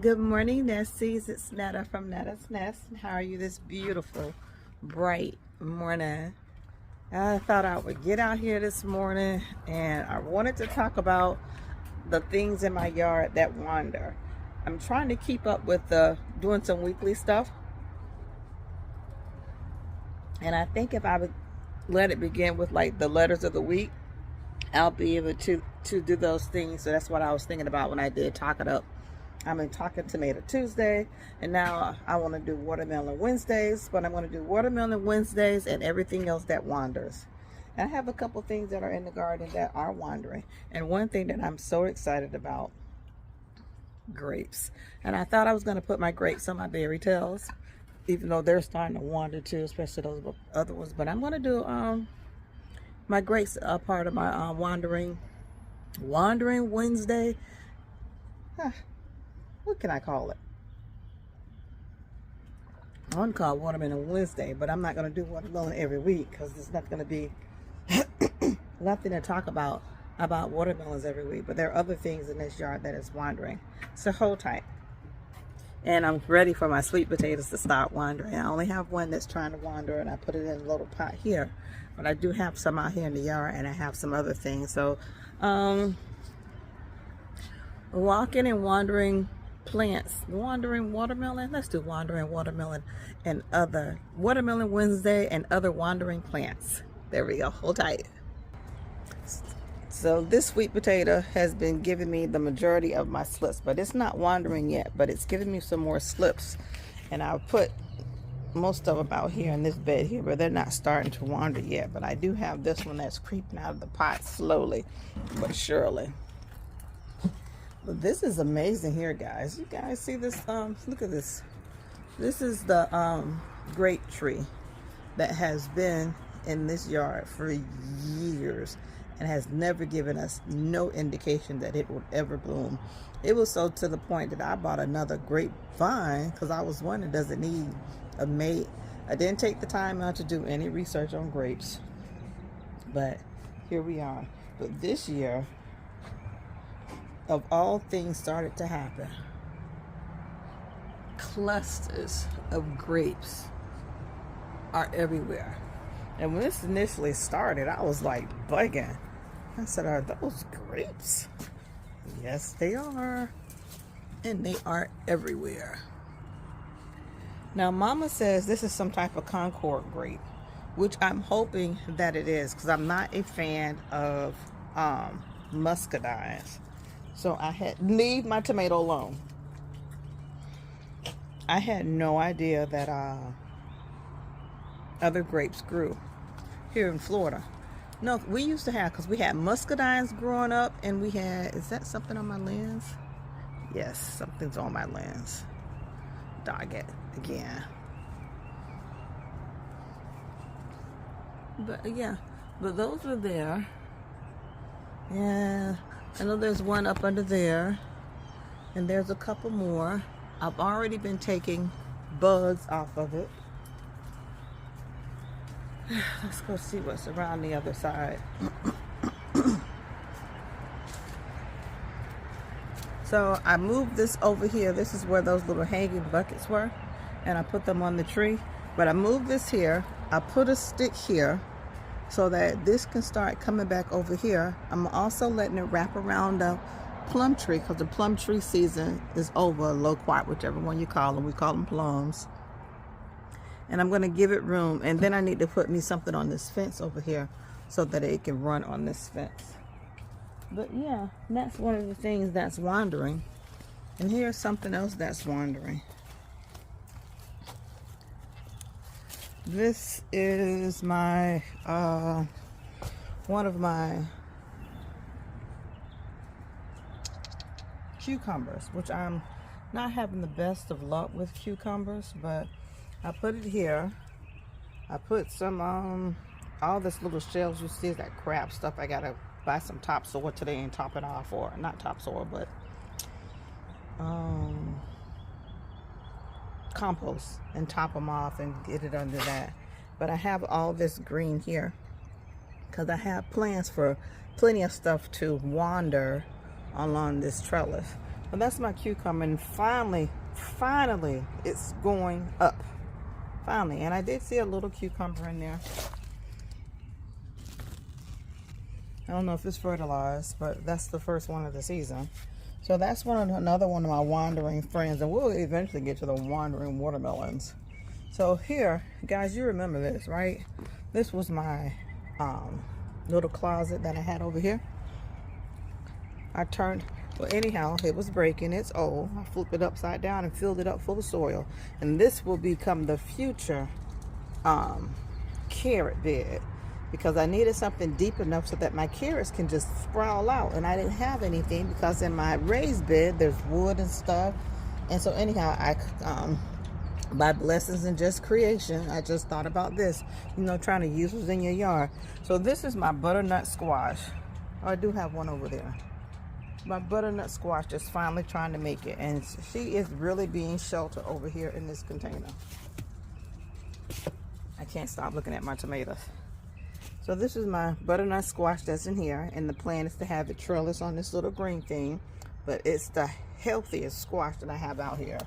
Good morning, Nesties. It's Netta from Netta's Nest. How are you this beautiful, bright morning? I thought I would get out here this morning and I wanted to talk about the things in my yard that wander. I'm trying to keep up with doing some weekly stuff. And I think if I would let it begin with like the letters of the week, I'll be able to do those things. So that's what I was thinking about when I did Talk It Up. I've been talking Tomato Tuesday, and now I want to do Watermelon Wednesdays, but I'm going to do Watermelon Wednesdays and everything else that wanders. And I have a couple things that are in the garden that are wandering. And one thing that I'm so excited about, grapes. And I thought I was going to put my grapes on my berry tails, even though they're starting to wander too, especially those other ones. But I'm going to do my grapes are part of my Wandering Wednesday. What can I call it? I want to call it Watermelon Wednesday, but I'm not going to do watermelon every week because there's not going to be nothing to talk about watermelons every week. But there are other things in this yard that is wandering. So hold tight. And I'm ready for my sweet potatoes to start wandering. I only have one that's trying to wander, and I put it in a little pot here. But I do have some out here in the yard, and I have some other things. So, walking and wandering plants, wandering watermelon. Let's do wandering watermelon and other Watermelon Wednesday and other wandering plants. There we go. Hold tight. So this sweet potato has been giving me the majority of my slips, but it's not wandering yet, but it's giving me some more slips. And I'll put most of them out here in this bed here, but they're not starting to wander yet. But I do have this one that's creeping out of the pot slowly but surely. But this is amazing here, guys. You guys see this? Look at this. This is the grape tree that has been in this yard for years and has never given us no indication that it would ever bloom. It was so to the point that I bought another grapevine because I was wondering, does it need a mate? I didn't take the time out to do any research on grapes, but here we are. But this year, of all things, started to happen. Clusters of grapes are everywhere. And when this initially started, I was like bugging. I said, are those grapes? Yes, they are. And they are everywhere. Now, Mama says this is some type of Concord grape, which I'm hoping that it is, because I'm not a fan of muscadines. So I had leave my tomato alone. I had no idea that other grapes grew here in Florida. No, we used to have, because we had muscadines growing up, and we had, is that something on my lens? Yes, something's on my lens. Dog it again. But yeah, but those were there. Yeah, I know there's one up under there, and there's a couple more. I've already been taking bugs off of it. Let's go see what's around the other side. So I moved this over here. This is where those little hanging buckets were, and I put them on the tree. But I moved this here. I put a stick here so that this can start coming back over here. I'm also letting it wrap around the plum tree, because the plum tree season is over, loquat, whichever one you call them. We call them plums. And I'm going to give it room, and then I need to put me something on this fence over here so that it can run on this fence. But yeah, that's one of the things that's wandering. And here's something else that's wandering. This is my one of my cucumbers, which I'm not having the best of luck with cucumbers, but I put it here. I put some all this little shells you see is that crab stuff. I gotta buy some topsoil today and top it off, or not topsoil, but compost, and top them off and get it under that. But I have all this green here because I have plans for plenty of stuff to wander along this trellis. Well, that's my cucumber, and finally, it's going up. Finally, and I did see a little cucumber in there. I don't know if it's fertilized, but that's the first one of the season. So that's another one of my wandering friends, and we'll eventually get to the wandering watermelons. So here, guys, you remember this, right? This was my little closet that I had over here. Well, anyhow, it was breaking. It's old. I flipped it upside down and filled it up full of soil. And this will become the future carrot bed, because I needed something deep enough so that my carrots can just sprawl out. And I didn't have anything because in my raised bed, there's wood and stuff. And so anyhow, by blessings and just creation, I just thought about this, trying to use what's in your yard. So this is my butternut squash. Oh, I do have one over there. My butternut squash is finally trying to make it, and she is really being sheltered over here in this container. I can't stop looking at my tomatoes. So this is my butternut squash that's in here, and the plan is to have it trellis on this little green thing, but it's the healthiest squash that I have out here.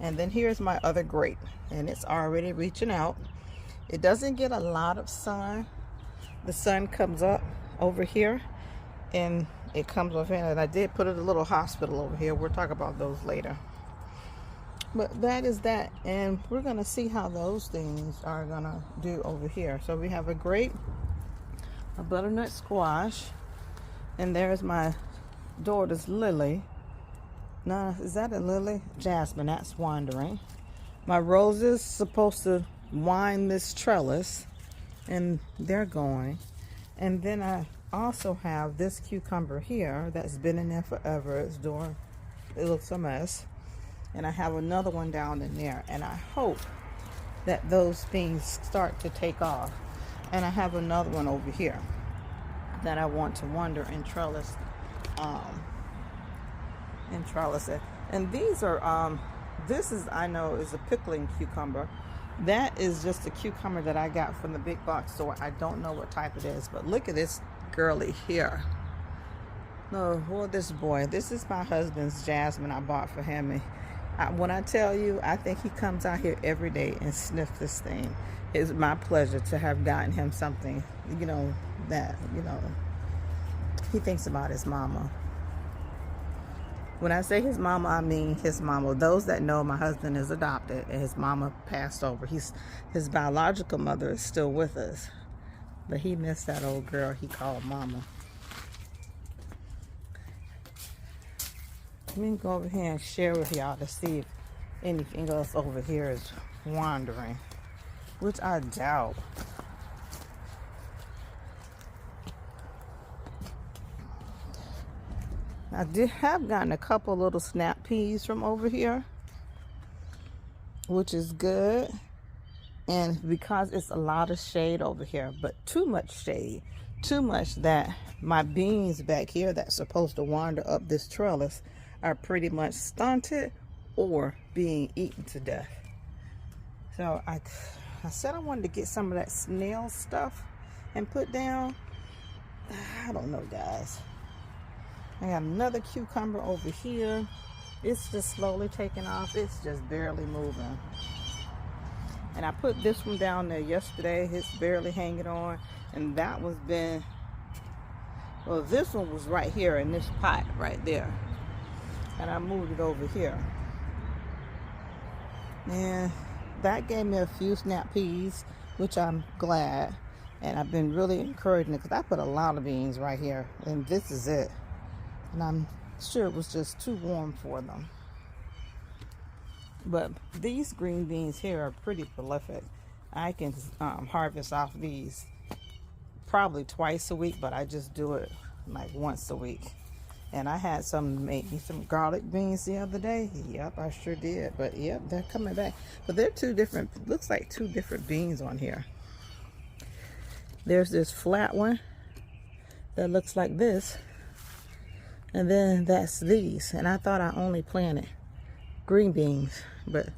And then here's my other grape, and it's already reaching out. It doesn't get a lot of sun. The sun comes up over here, and it comes off in, and I did put it in a little hospital over here. We'll talk about those later. But that is that, and we're gonna see how those things are gonna do over here. So we have a grape, a butternut squash, and there's my daughter's lily. No, is that a lily? Jasmine, that's wandering. My roses supposed to wind this trellis, and they're going. And then I also have this cucumber here that's been in there forever. It looks a mess. And I have another one down in there, and I hope that those things start to take off. And I have another one over here that I want to wander and trellis it. And these are this is, I know, is a pickling cucumber. That is just a cucumber that I got from the big box store. I don't know what type it is, but look at this girly here. No, well, this boy, this is my husband's jasmine I bought for him. And when I tell you, I think he comes out here every day and sniffs this thing. It's my pleasure to have gotten him something, that, he thinks about his mama. When I say his mama, I mean his mama. Those that know, my husband is adopted, and his mama passed over. His biological mother is still with us, but he missed that old girl he called mama. Let me go over here and share with y'all to see if anything else over here is wandering, which I doubt. I have gotten a couple little snap peas from over here, which is good. And because it's a lot of shade over here, but too much shade, too much that my beans back here that's supposed to wander up this trellis are pretty much stunted or being eaten to death. So I said I wanted to get some of that snail stuff and put down. I don't know, guys. I got another cucumber over here. It's just slowly taking off. It's just barely moving. And I put this one down there yesterday. It's barely hanging on. And that was this one was right here in this pot right there. And I moved it over here. And that gave me a few snap peas, which I'm glad. And I've been really encouraging it because I put a lot of beans right here. And this is it. And I'm sure it was just too warm for them. But these green beans here are pretty prolific. I can harvest off these probably twice a week, but I just do it like once a week. And I had maybe some garlic beans the other day. Yep, I sure did. But yep, they're coming back. But they're two different, looks like two different beans on here. There's this flat one that looks like this. And then that's these. And I thought I only planted green beans, but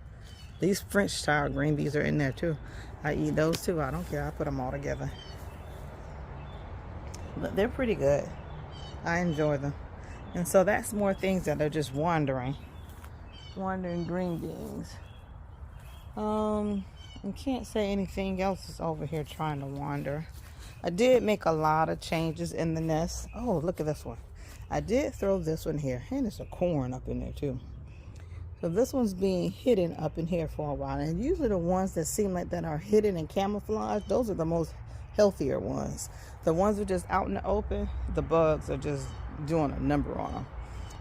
these French style green beans are in there too. I eat those too. I don't care. I put them all together. But they're pretty good. I enjoy them. And so that's more things that are just wandering green beans. I can't say anything else is over here trying to wander. I did make a lot of changes in the nest. Oh, look at this one. I did throw this one here, and there's a corn up in there too. So this one's being hidden up in here for a while. And usually the ones that seem like that are hidden and camouflaged, those are the most healthier ones. The ones that are just out in the open, the bugs are just doing a number on them.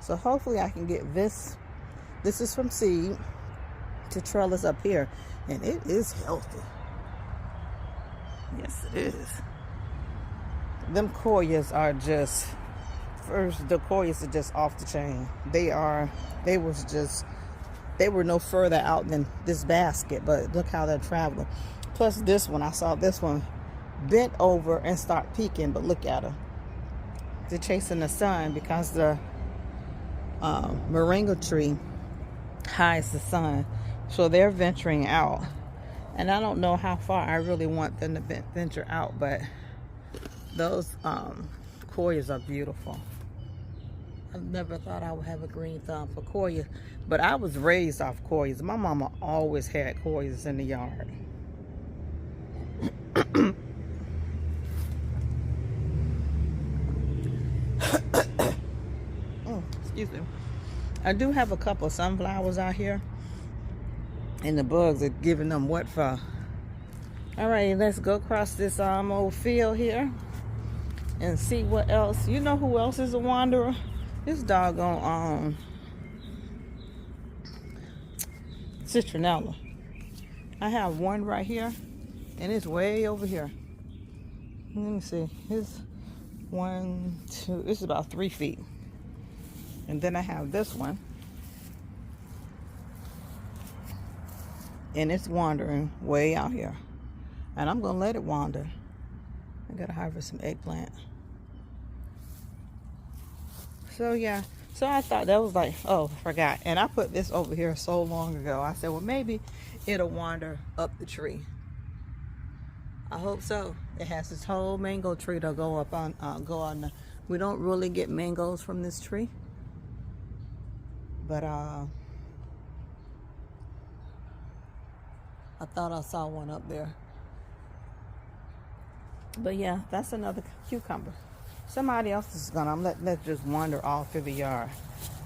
So hopefully I can get this. This is from seed to trellis up here. And it is healthy. Yes, it is. Them Koyas are just, first, the Koyas are just off the chain. They were no further out than this basket, but look how they're traveling. Plus this one, I saw this one bent over and start peeking, but look at her. They're chasing the sun because the moringa tree hides the sun. So they're venturing out. And I don't know how far I really want them to venture out, but those Koyas are beautiful. I never thought I would have a green thumb for Koya, but I was raised off Koyas. My mama always had Koyas in the yard. Oh, excuse me. I do have a couple of sunflowers out here, and the bugs are giving them what for. All right, let's go across this old field here and see what else. You know who else is a wanderer? This doggone citronella. I have one right here, and it's way over here. Let me see. It's 1, 2. It's about 3 feet. And then I have this one, and it's wandering way out here, and I'm gonna let it wander. I gotta harvest some eggplant. So yeah, so I thought that was like, oh, I forgot. And I put this over here so long ago. I said, well, maybe it'll wander up the tree. I hope so. It has this whole mango tree to go up on, we don't really get mangoes from this tree, but I thought I saw one up there. But yeah, that's another cucumber. Somebody else is gonna let that just wander all through the yard.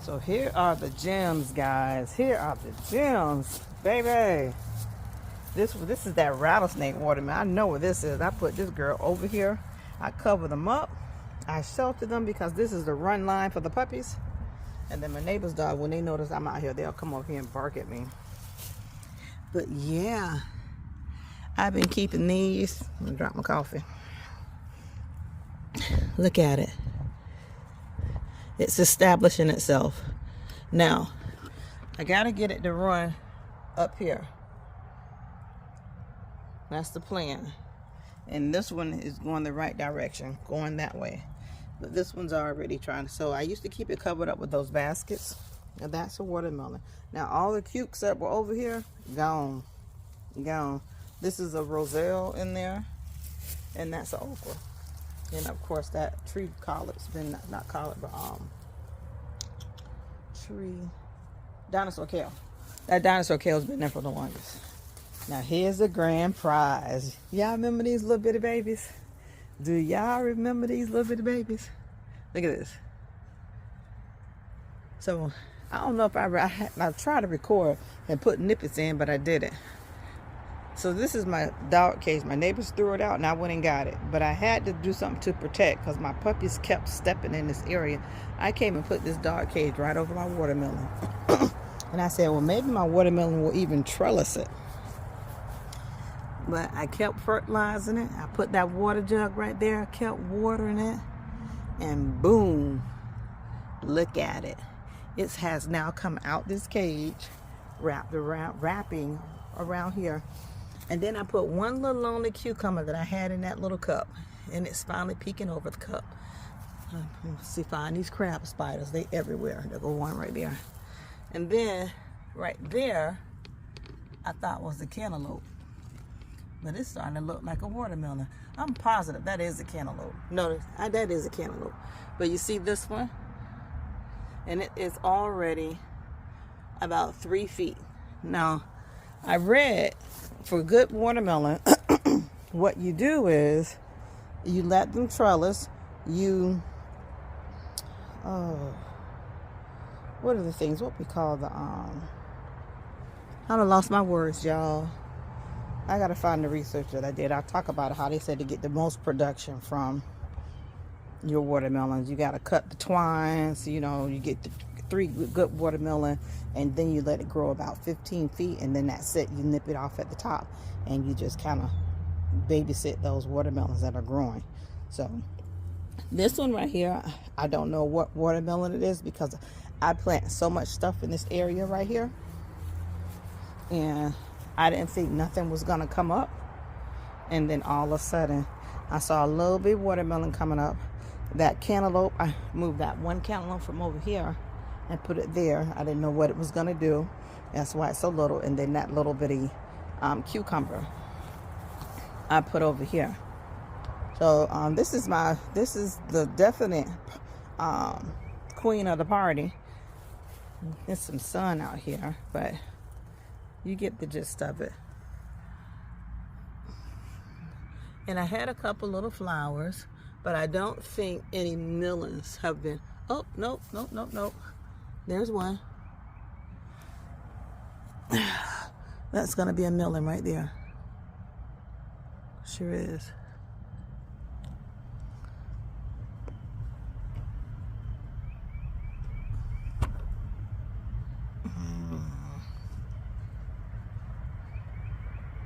So here are the gems, guys. Here are the gems, baby. This is that rattlesnake watermelon. I know what this is. I put this girl over here. I cover them up. I shelter them because this is the run line for the puppies. And then my neighbor's dog, when they notice I'm out here, they'll come over here and bark at me. But yeah, I've been keeping these. I'm gonna drop my coffee. Look at it. It's establishing itself. Now, I gotta get it to run up here. That's the plan. And this one is going the right direction, going that way. But this one's already trying to, so I used to keep it covered up with those baskets. And that's a watermelon. Now all the cukes that were over here, gone. Gone. This is a roselle in there. And that's an okra. And of course that tree collard's been, not collard, but tree, dinosaur kale. That dinosaur kale's been there for the longest. Now here's the grand prize. Y'all remember these little bitty babies? Do y'all remember these little bitty babies? Look at this. So I don't know if I tried to record and put nippets in, but I didn't. So this is my dog cage. My neighbors threw it out and I went and got it. But I had to do something to protect because my puppies kept stepping in this area. I came and put this dog cage right over my watermelon. And I said, well, maybe my watermelon will even trellis it. But I kept fertilizing it. I put that water jug right there, kept watering it. And boom, look at it. It has now come out this cage, wrapping around here. And then I put one little lonely cucumber that I had in that little cup, and it's finally peeking over the cup. See, find these crab spiders. They everywhere. There'll go one right there. And then right there, I thought was the cantaloupe, but it's starting to look like a watermelon. I'm positive that is a cantaloupe. No, that is a cantaloupe. But you see this one? and it is already about 3 feet. Now, I read for good watermelon, what you do is you let them trellis. You, what are the things? What we call the I done lost my words, y'all. I gotta find the research that I did. I'll talk about how they said to get the most production from your watermelons, you gotta cut the twines. You know, you get the 3 good watermelon, and then you let it grow about 15 feet, and then that's it. You nip it off at the top, and you just kind of babysit those watermelons that are growing. So this one right here, I don't know what watermelon it is, because I plant so much stuff in this area right here, and I didn't think nothing was gonna come up, and then all of a sudden I saw a little bit of watermelon coming up. That cantaloupe, I moved that one cantaloupe from over here and put it there. I didn't know what it was gonna do, that's why it's so little. And then that little bitty cucumber I put over here. So this is the definite queen of the party. There's some sun out here, but you get the gist of it. And I had a couple little flowers, but I don't think any melons have been. Oh, nope. There's one. That's gonna be a melon right there. Sure is.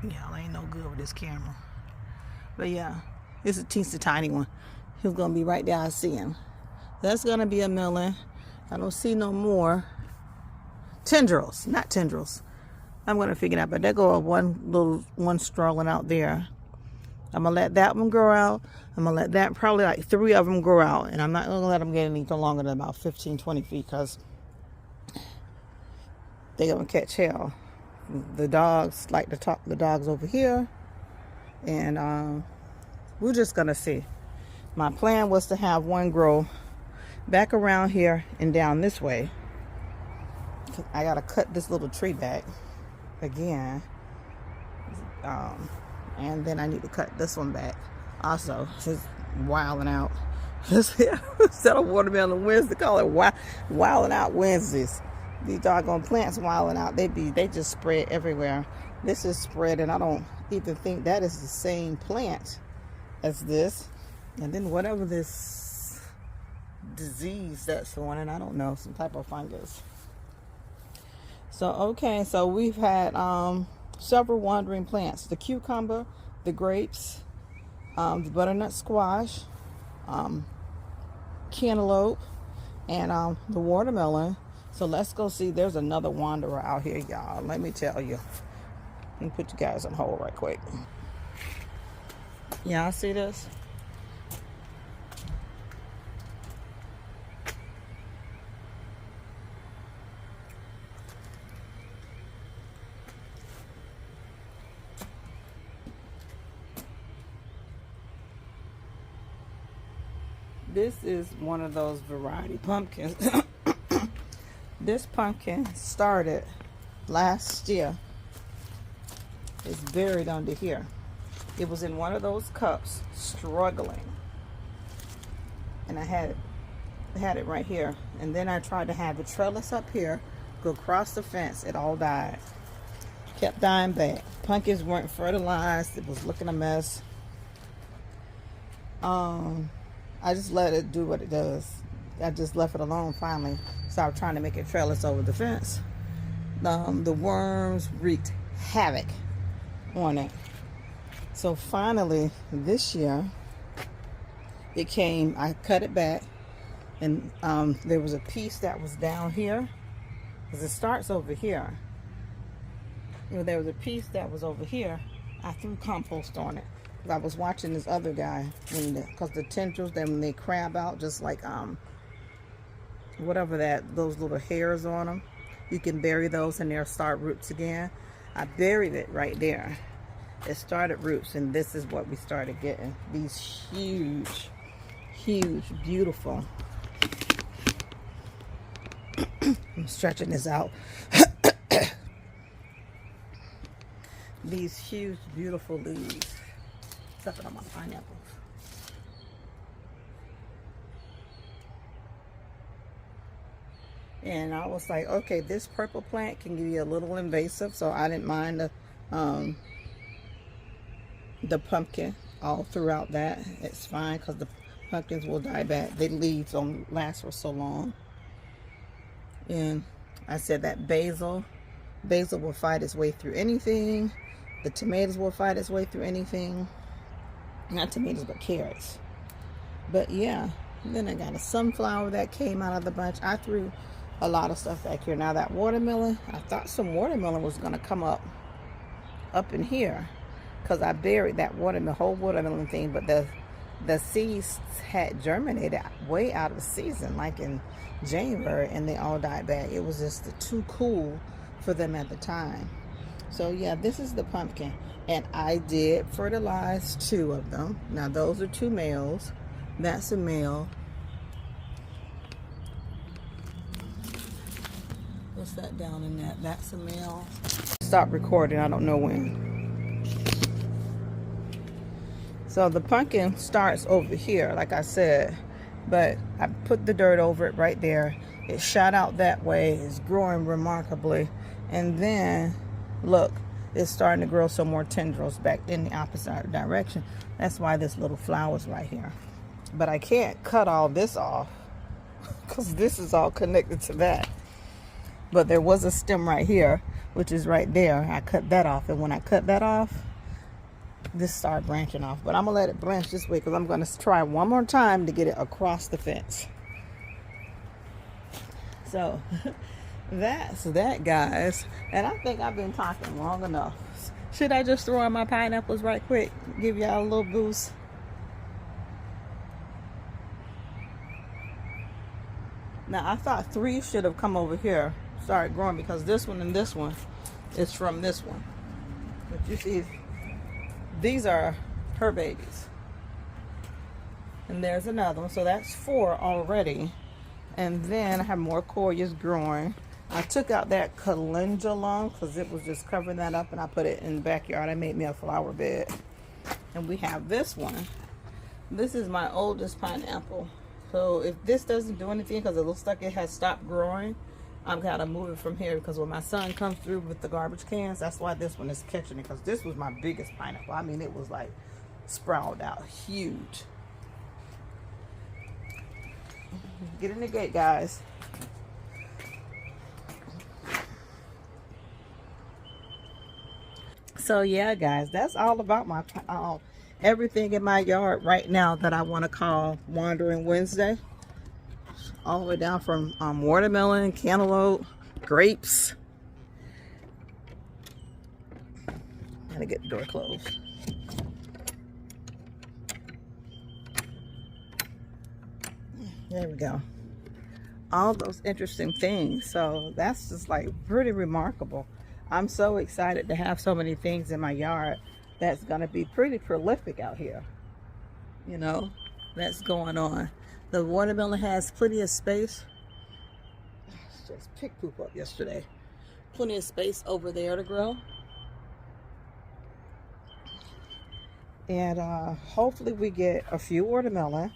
Y'all ain't no good with this camera. But yeah, it's a teensy tiny one. He's gonna be right there. I see him. That's gonna be a melon. I don't see no more tendrils, not tendrils. I'm gonna figure it out, but there go one strolling out there. I'm gonna let that one grow out. I'm gonna let that, probably like 3 of them grow out, and I'm not gonna let them get any longer than about 15-20 feet, because they're gonna catch hell. The dogs like to talk, the dogs over here, and we're just gonna see. My plan was to have one grow back around here and down this way. I gotta cut this little tree back again, and then I need to cut this one back also. It's wilding out. Instead of Watermelon Wednesday, call it wilding out Wednesdays. These doggone plants wilding out. They just spread everywhere. This is spread, and I don't even think that is the same plant as this. And then whatever this disease that's on it, I don't know, some type of fungus. So okay, so we've had several wandering plants: the cucumber, the grapes, the butternut squash, cantaloupe, and the watermelon. So let's go see. There's another wanderer out here, y'all. Let me tell you. Let me put you guys on hold right quick. Y'all see this? This is one of those variety pumpkins. This pumpkin started last year. It's buried under here. It was in one of those cups, struggling. And I had it right here. And then I tried to have the trellis up here, go across the fence. It all died. Kept dying back. Pumpkins weren't fertilized. It was looking a mess. I just let it do what it does. I just left it alone finally. Started trying to make a trellis over the fence. The worms wreaked havoc on it. So finally, this year, it came, I cut it back, and there was a piece that was down here, because it starts over here. You know, there was a piece that was over here. I threw compost on it. I was watching this other guy, because the tendrils, then they crab out, just like whatever those little hairs on them. You can bury those and they'll start roots again. I buried it right there. It started roots, and this is what we started getting. These huge, beautiful I'm stretching this out. These huge, beautiful leaves. Sucking on my pineapples. And I was like, okay, this purple plant can be a little invasive, so I didn't mind the pumpkin all throughout that. It's fine because the pumpkins will die back. Their leaves don't last for so long. And I said that basil will fight its way through anything. The tomatoes will fight its way through anything. Not tomatoes, but carrots. But yeah, then I got a sunflower that came out of the bunch. I threw a lot of stuff back here. Now that watermelon, I thought some watermelon was going to come up in here because I buried that whole watermelon thing, but the seeds had germinated way out of season, like in January, and they all died back. It was just too cool for them at the time. So yeah, this is the pumpkin, and I did fertilize 2 of them. Now those are 2 males. That's a male. What's that down in that? That's a male. Stop recording, I don't know when. So the pumpkin starts over here, like I said, but I put the dirt over it right there. It shot out that way. It's growing remarkably. And then, look, it's starting to grow some more tendrils back in the opposite direction. That's why this little flower's right here. But I can't cut all this off because this is all connected to that. But there was a stem right here, which is right there. I cut that off, and when I cut that off, this started branching off. But I'm gonna let it branch this way because I'm gonna try one more time to get it across the fence. So that's that, guys. And I think I've been talking long enough. Should I just throw in my pineapples right quick? Give y'all a little boost. Now I thought 3 should have come over here, started growing, because this one and this one is from this one. But you see, these are her babies. And there's another one, so that's 4 already. And then I have more Coreas growing. I took out that calendula because it was just covering that up, and I put it in the backyard. I made me a flower bed. And we have this one. This is my oldest pineapple. So if this doesn't do anything because it looks like it has stopped growing, I'm kind of moving from here, because when my son comes through with the garbage cans, that's why this one is catching it, because this was my biggest pineapple. I mean, it was like sprawled out huge. Get in the gate, guys. So yeah, guys, that's all about my everything in my yard right now that I want to call Wandering Wednesday. All the way down from watermelon, cantaloupe, grapes. Gotta get the door closed. There we go. All those interesting things. So that's just like pretty remarkable. I'm so excited to have so many things in my yard. That's gonna be pretty prolific out here. You know, that's going on. The watermelon has plenty of space. Just picked poop up yesterday. Plenty of space over there to grow. And hopefully we get a few watermelon,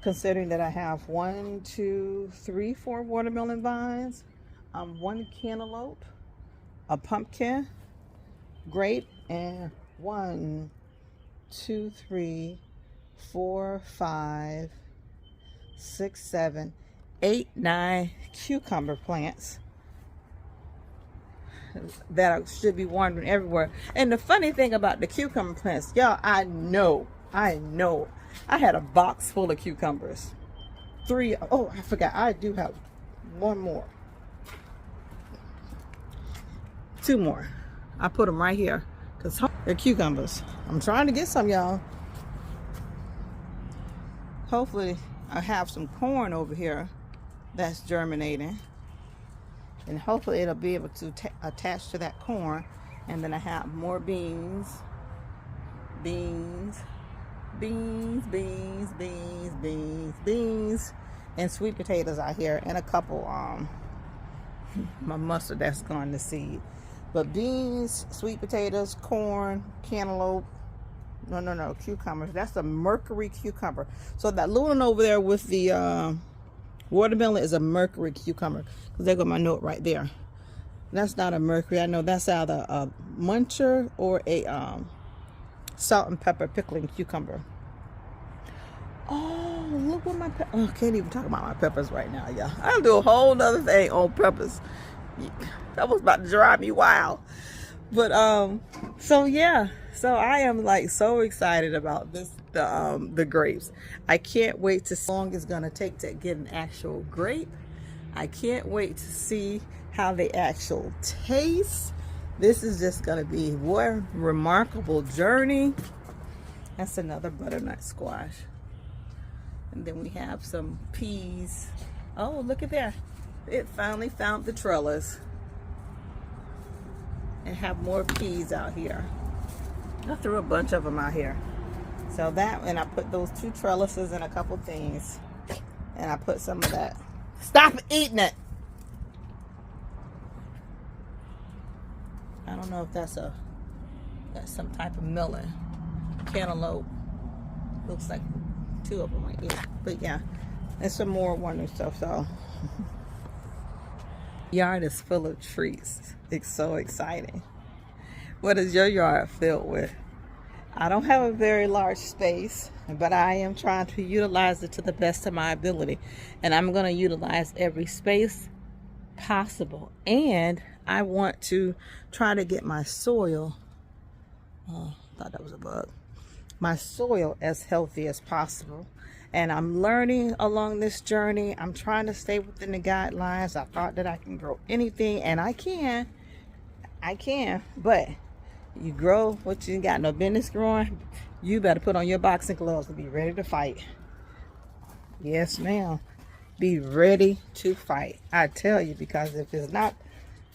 considering that I have 1, 2, 3, 4 watermelon vines, 1 cantaloupe, a pumpkin, grape, and 1, 2, 3, 4, 5, 6, 7, 8, 9 cucumber plants that should be wandering everywhere. And the funny thing about the cucumber plants, y'all, I know I had a box full of cucumbers. 3, oh, I forgot, I do have 1 more. 2 more. I put them right here because they're cucumbers. I'm trying to get some, y'all. Hopefully I have some corn over here that's germinating, and hopefully it'll be able to attach to that corn. And then I have more beans, and sweet potatoes out here, and a couple My mustard that's gone to seed. But beans, sweet potatoes, corn, cantaloupe. No, cucumbers. That's a Mercury cucumber. So that little one over there with the watermelon is a Mercury cucumber. Because there go my note right there. That's not a Mercury. I know that's either a muncher or a salt and pepper pickling cucumber. Oh, look what my I can't even talk about my peppers right now, y'all. I'll do a whole nother thing on peppers. That was about to drive me wild. But so yeah, so I am like so excited about this, the grapes. I can't wait to see how long it's gonna take to get an actual grape. I can't wait to see how they actually taste. This is just gonna be one remarkable journey. That's another butternut squash. And then we have some peas. Oh, look at that. It finally found the trellis. And have more peas out here. I threw a bunch of them out here. So that, and I put those 2 trellises and a couple things. And I put some of that. Stop eating it! I don't know if that's some type of melon. Cantaloupe. Looks like 2 of them right here. But yeah, and some more wonder stuff. So yard is full of trees. It's so exciting. What is your yard filled with? I don't have a very large space, but I am trying to utilize it to the best of my ability. And I'm going to utilize every space possible. And I want to try to get my soil, oh, I thought that was a bug, my soil as healthy as possible. And I'm learning along this journey. I'm trying to stay within the guidelines. I thought that I can grow anything, and I can, but you grow what you got no business growing. You better put on your boxing gloves and be ready to fight. Yes, ma'am. Be ready to fight. I tell you, because if it's not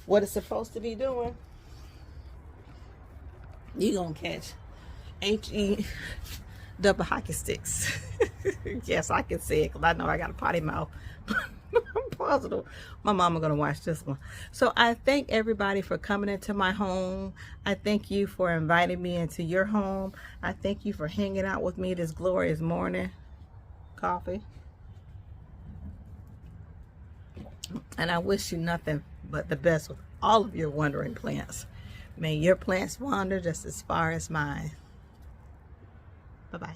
what it's supposed to be doing, you're going to catch HE double hockey sticks. Yes, I can say it because I know I got a potty mouth. I'm positive my mama gonna watch this one. So I thank everybody for coming into my home. I thank you for inviting me into your home. I thank you for hanging out with me this glorious morning. Coffee. And I wish you nothing but the best with all of your wandering plants. May your plants wander just as far as mine. Bye-bye.